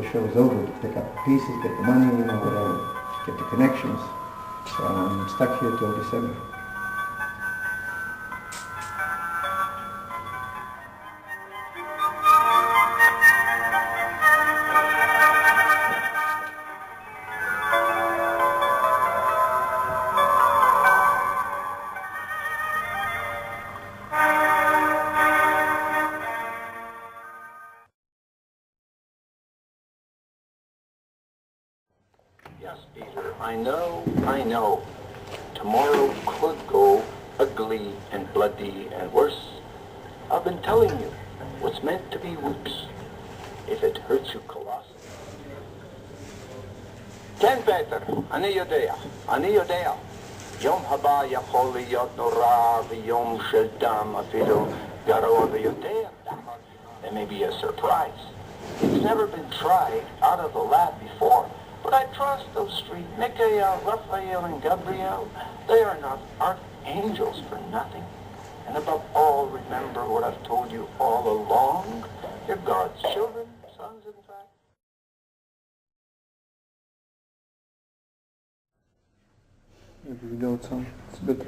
the show is over to pick up the pieces, get the money, whatever, get the connections. So I'm stuck here till December. Yes, Peter, I know. Tomorrow could go ugly and bloody and worse. I've been telling you, what's meant to be whoops, if it hurts you colossally. Ken Peter, ani יודע. יום הבא יכול להיות נורא ויום של דם אפילו גרוע ויותר. There may be a surprise. It's never been tried out of the lab before. But I trust those three, Michael, Raphael, and Gabriel. They are not archangels for nothing. And above all, remember what I've told you all along. You're God's children, sons in fact. Maybe we go some. It's good.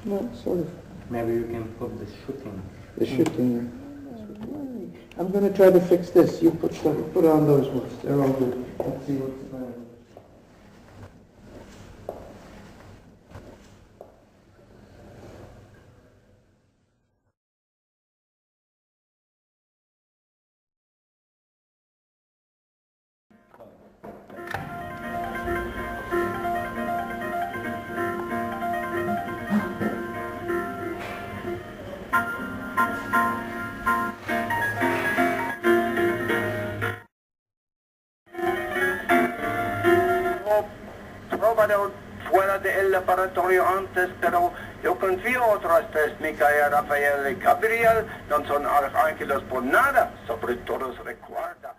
No, sort of. Maybe you can put the shooting. The shooting. I'm going to try to fix this. You put on those ones. They're all good. Let's see what's the matter. Fuera de el laboratorio antes, pero yo confío otros tres, Michael, Rafael y Gabriel, no son arcángeles por nada, sobre todo recuerda.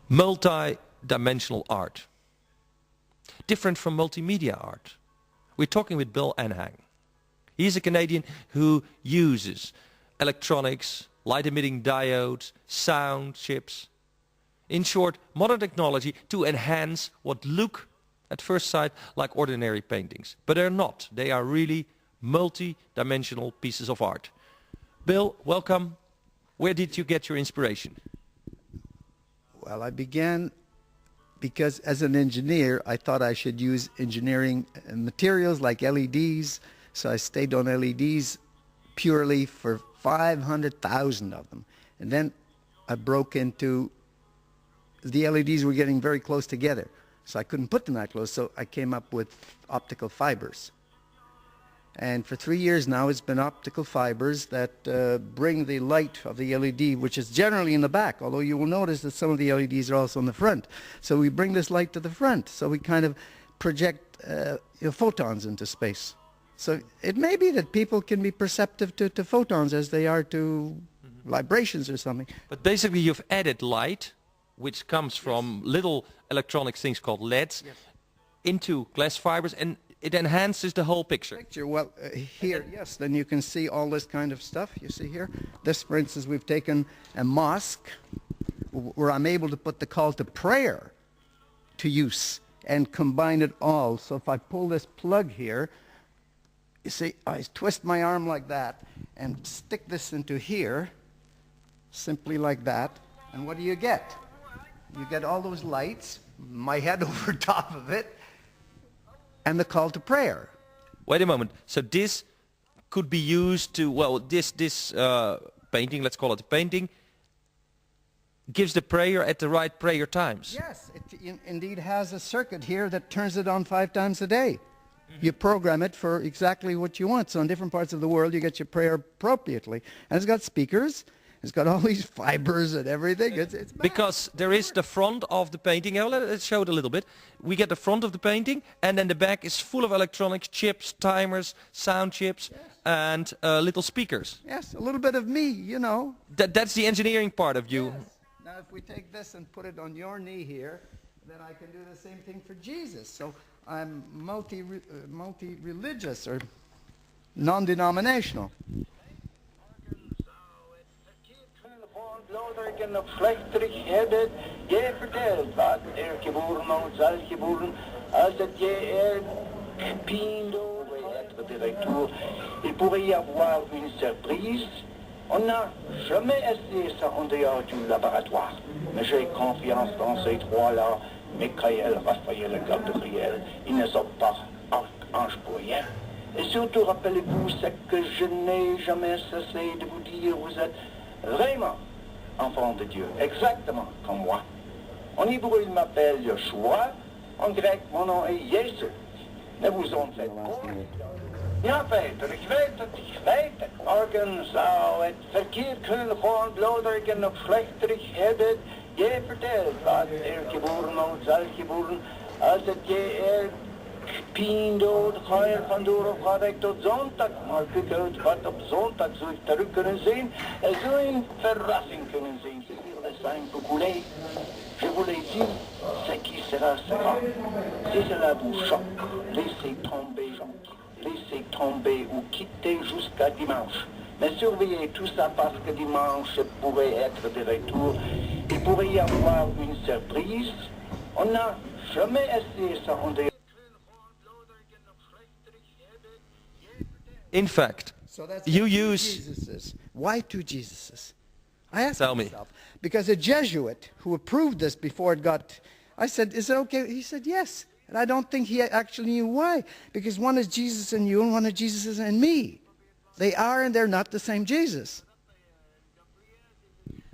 Multi-dimensional art. Different from multimedia art. We're talking with Bill Anhang. He's a Canadian who uses electronics, light-emitting diodes, sound chips. In short, modern technology to enhance what look at first sight like ordinary paintings. But they're not. They are really multi-dimensional pieces of art. Bill, welcome. Where did you get your inspiration? Well, I began because as an engineer, I thought I should use engineering materials like LEDs. So I stayed on LEDs purely for 500,000 of them. And then I broke into the LEDs were getting very close together, so I couldn't put them that close, so I came up with optical fibers. And for 3 years now, it's been optical fibers that bring the light of the LED, which is generally in the back, although you will notice that some of the LEDs are also in the front. So we bring this light to the front, so we kind of project photons into space. So it may be that people can be perceptive to photons as they are to vibrations or something. But basically you've added light, which comes from little electronic things called LEDs, into glass fibers, and it enhances the whole picture. Well, here, yes, then you can see all this kind of stuff. You see here? This, for instance, we've taken a mosque where I'm able to put the call to prayer to use and combine it all. So if I pull this plug here, you see, I twist my arm like that and stick this into here, simply like that, and what do you get? You get all those lights, my head over top of it, and the call to prayer. Wait a moment. So this could be used to, well, this painting, let's call it a painting, gives the prayer at the right prayer times. Yes, it indeed has a circuit here that turns it on 5 times a day. You program it for exactly what you want. So in different parts of the world, you get your prayer appropriately. And it's got speakers. It's got all these fibers and everything. It's because there is the front of the painting. Let's show it a little bit. We get the front of the painting, and then the back is full of electronics, chips, timers, sound chips, and little speakers. Yes, a little bit of me, you know. That's the engineering part of you. Yes. Now, if we take this and put it on your knee here, then I can do the same thing for Jesus. So I'm multi-religious or non-denominational. bloderigen of schlechterigheden. Je vertelt wat geboren und zal geboren, als het je pindo être directeur. Il pourrait y avoir une surprise. On n'a jamais essayé ça en dehors du laboratoire. Mais j'ai confiance dans ces trois-là. Michael, Raphaël et Gabriel. Ils ne sont pas archanges pour rien. Et surtout, rappelez-vous ce que je n'ai jamais cessé de vous dire. Vous êtes vraiment enfant de Dieu, exactement comme moi. En hébreu, il m'appelle Yeshua. En grec, mon nom est Jésus. Ne vous en faites pas. Ja, Peter, ik weet het. Morgen zou het verkeerd kunnen gaan, bloderigen of schlechterigheden. Je vertelt wat geboren und zal geboren, als het je pindo, de geier van door of gaat ik tot zondag. Maar kijk uit wat op zondag zou ik terug kunnen zien. Er zou een verrassing kunnen zien. Simple couler. Je vous l'ai dit, ce qui sera, sera. Si cela vous choque, laissez tomber, laissez tomber ou quittez jusqu'à dimanche. Mais surveillez tout ça parce que dimanche pourrait être de retour. Il pourrait y avoir une surprise. On n'a jamais essayé ça en dehors. In fact, So that's you two use... Jesuses. Why two Jesuses? I asked Tell me. myself. Because a Jesuit who approved this before it got... I said, is it okay? He said, yes. And I don't think he actually knew why. Because one is Jesus in you and one is Jesus in me. They are and they're not the same Jesus.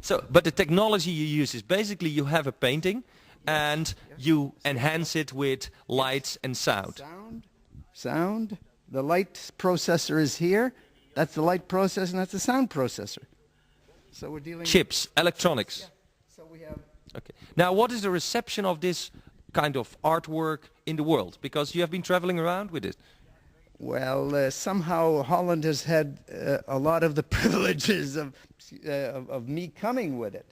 So, but the technology you use is basically you have a painting and you enhance it with lights and sound. Sound. The light processor is here. That's the light processor and that's the sound processor. So we're dealing Chips, electronics. Yeah. So we have... Okay. Now, what is the reception of this kind of artwork in the world? Because you have been traveling around with it. Well, somehow Holland has had a lot of the privileges of me coming with it.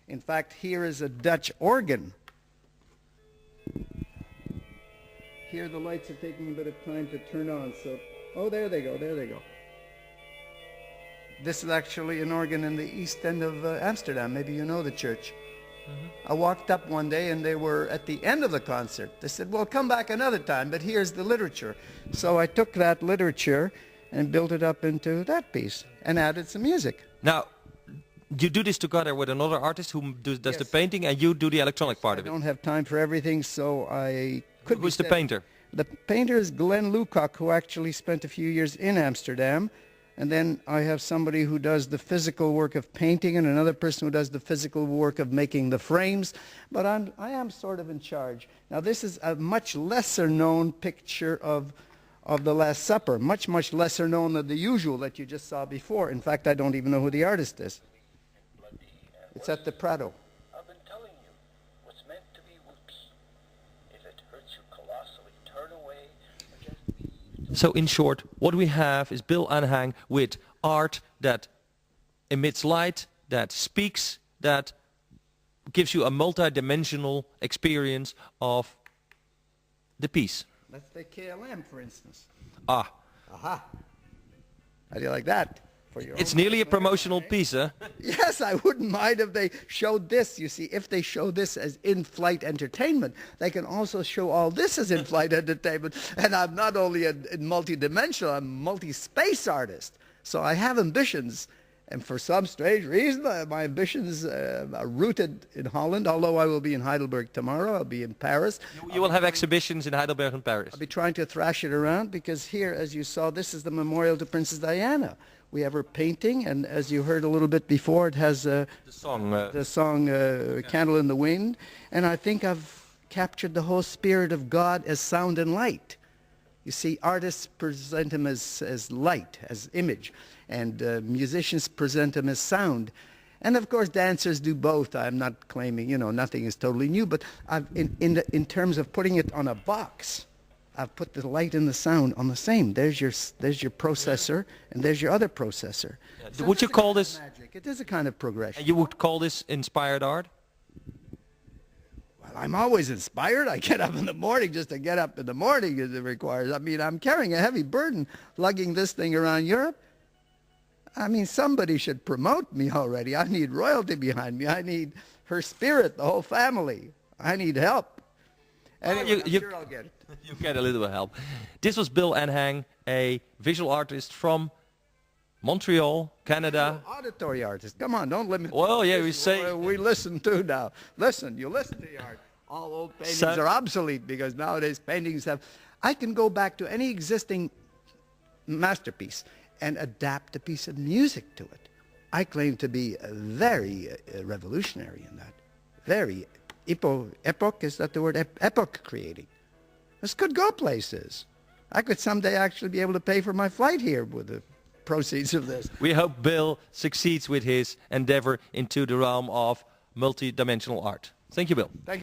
In fact, here is a Dutch organ. Here the lights are taking a bit of time to turn on, so... Oh, there they go, there they go. This is actually an organ in the east end of Amsterdam. Maybe you know the church. I walked up one day and they were at the end of the concert. They said, well, come back another time, but here's the literature. So I took that literature and built it up into that piece and added some music. Now, you do this together with another artist who does Yes. the painting and you do the electronic part I of it. don't have time for everything, so I could Who's the painter? The painter is Glenn Lucock, who actually spent a few years in Amsterdam. And then I have somebody who does the physical work of painting and another person who does the physical work of making the frames. But I am sort of in charge. Now this is a much lesser known picture of the Last Supper. Much, much lesser known than the usual that you just saw before. In fact, I don't even know who the artist is. It's at the Prado. I've been telling you, what's meant to be whoops. If it hurts you colossally, turn away or just be... So in short, what we have is Bill Anhang with art that emits light, that speaks, that gives you a multi-dimensional experience of the piece. Let's take KLM, for instance. Ah, Aha. How do you like that? For your it's own nearly a personal promotional area, eh? piece, huh? Yes, I wouldn't mind if they showed this. You see, if they show this as in-flight entertainment, they can also show all this as in-flight entertainment. And I'm not only a multi-dimensional, I'm a multi-space artist. So I have ambitions. And for some strange reason, my ambitions are rooted in Holland, although I will be in Heidelberg tomorrow. I'll be in Paris. You will have exhibitions in Heidelberg and Paris. I'll be trying to thrash it around because here, as you saw, this is the memorial to Princess Diana. We have her painting, and as you heard a little bit before, it has The song. the song Candle in the Wind. And I think I've captured the whole spirit of God as sound and light. You see, artists present him as light, as image, and musicians present him as sound. And of course, dancers do both. I'm not claiming, you know, nothing is totally new, but in terms of putting it on a box, I've put the light and the sound on the same. There's your processor, and there's your other processor. So Would you call this? magic? It is a kind of progression. You would call this inspired art? Well, I'm always inspired. I get up in the morning just to get up in the morning as it requires. I mean, I'm carrying a heavy burden lugging this thing around Europe. I mean, somebody should promote me already. I need royalty behind me. I need her spirit, the whole family. I need help. Anyway, I'm sure I'll get it. You get a little bit of help. This was Bill Anhang, a visual artist from Montreal, Canada. Auditory artist. Come on, don't limit. Well, yeah, we This is say... what we listen to now. Listen, you listen to the art. All old paintings So- are obsolete because nowadays paintings have... I can go back to any existing masterpiece and adapt a piece of music to it. I claim to be very revolutionary in that. Very epoch, is that the word? Epoch creating. This could go places. I could someday actually be able to pay for my flight here with the proceeds of this. We hope Bill succeeds with his endeavor into the realm of multi-dimensional art. Thank you, Bill. Thank you.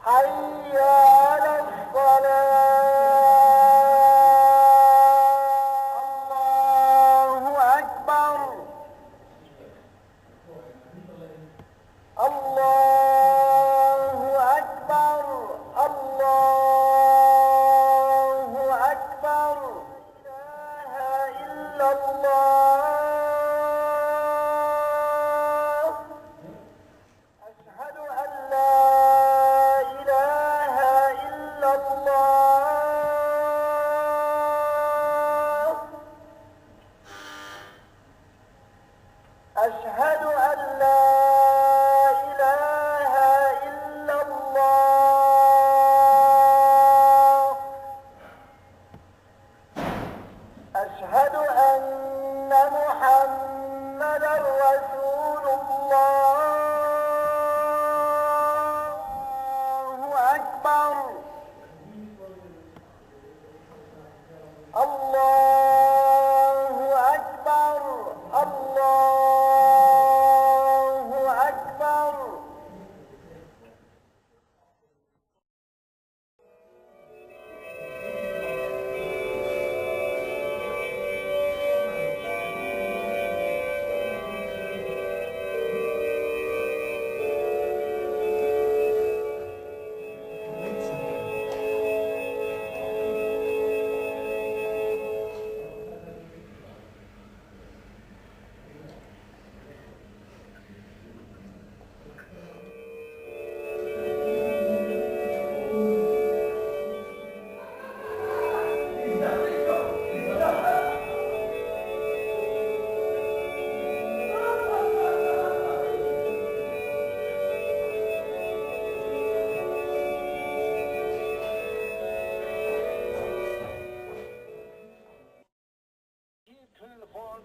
حي على الصلاة الله أكبر الله أكبر الله أكبر لا إله إلا الله أشهد أن لا إله إلا الله أشهد أن لا إله إلا الله أشهد أن محمدا رسول الله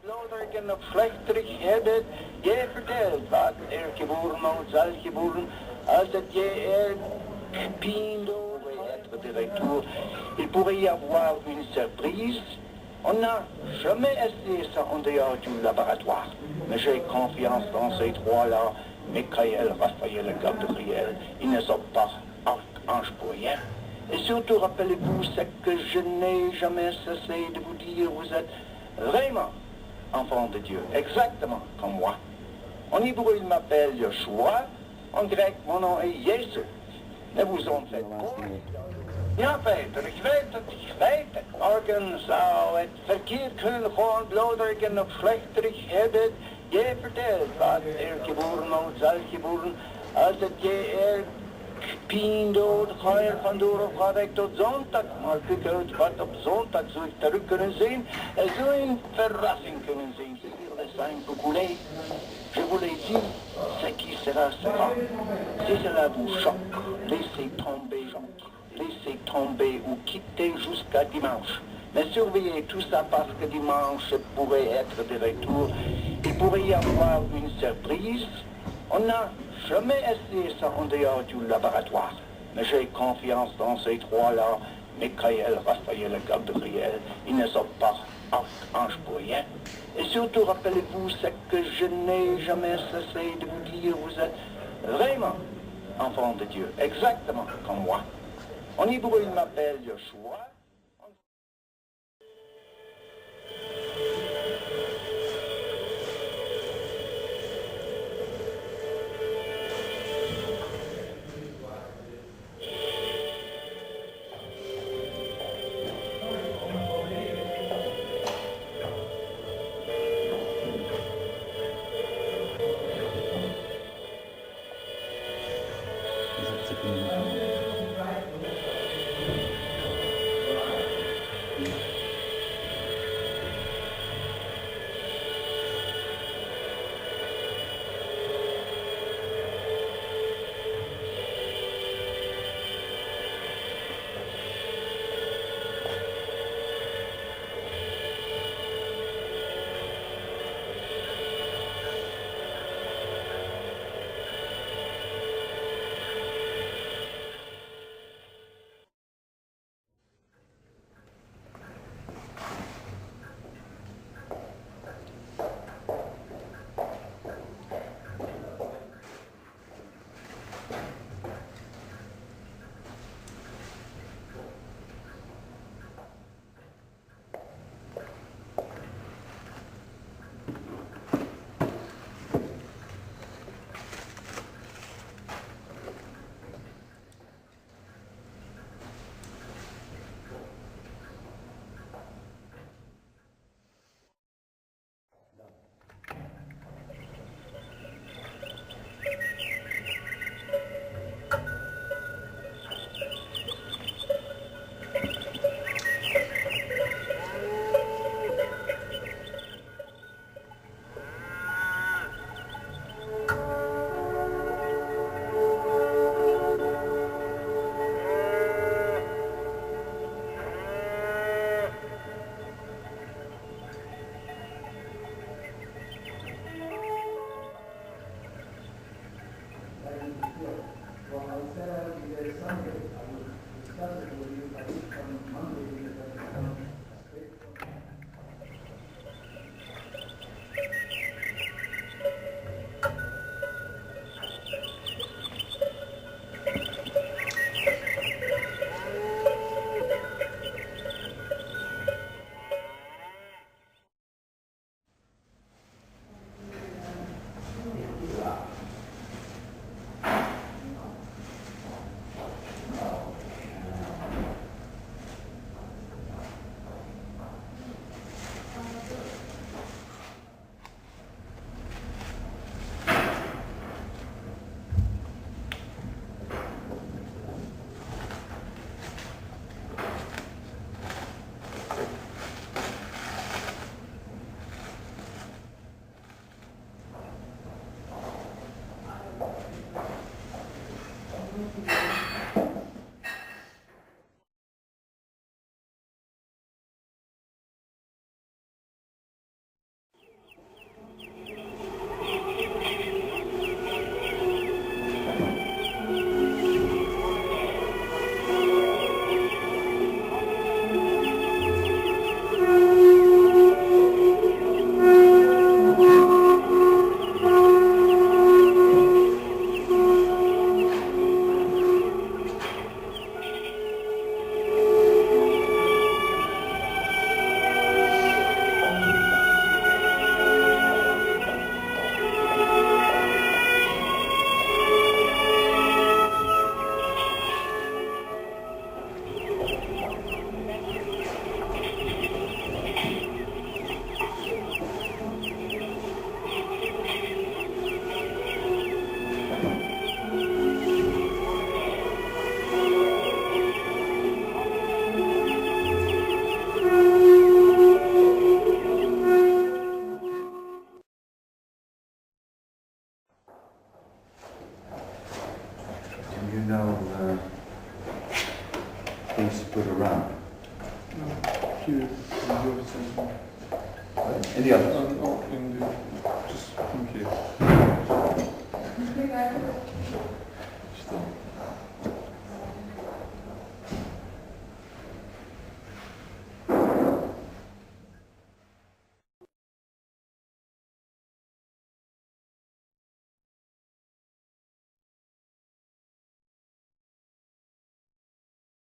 Bloderigen of schlechterig hebben, je vertelt wat geboren ou zal geboren, als het je pindo être directeur, il pourrait y avoir une surprise. On n'a jamais essayé ça en dehors du laboratoire, mais j'ai confiance dans ces trois-là, Michael, Raphaël et Gabriel, ils ne sont pas archanges pour rien. Et surtout, rappelez-vous ce que je n'ai jamais cessé de vous dire, vous êtes vraiment enfant de Dieu, exactement comme moi. En hébreu, il m'appelle Yeshua, en grec, mon nom est Jésus. Ne vous en faites pas. Ja, Peter, ik weet het. Morgen zou het verkeerd kunnen gaan, bloderigen of schlechterig hebben. Je vertelt wat geboren ou zal geboren, als het je pindo, ga je vandoor of ga ik tot zondag. Maar kijk uit wat op zondag zou ik terug kunnen zien. Er zou een verrassing kunnen zien. C'est un peu coulé. Je vous l'ai dit, ce qui sera sera. Si cela vous choque, laissez tomber, gens. Laissez tomber ou quittez jusqu'à dimanche. Mais surveillez tout ça parce que dimanche pourrait être de retour. Il pourrait y avoir une surprise. On n'a jamais essayé ça en dehors du laboratoire. Mais j'ai confiance dans ces trois-là, Michael, Raphaël et Gabriel. Ils ne sont pas archanges pour rien. Et surtout, rappelez-vous ce que je n'ai jamais cessé de vous dire, vous êtes vraiment enfant de Dieu, exactement comme moi. En hébreu, il m'appelle Yeshua. you. Any others? Just thank you.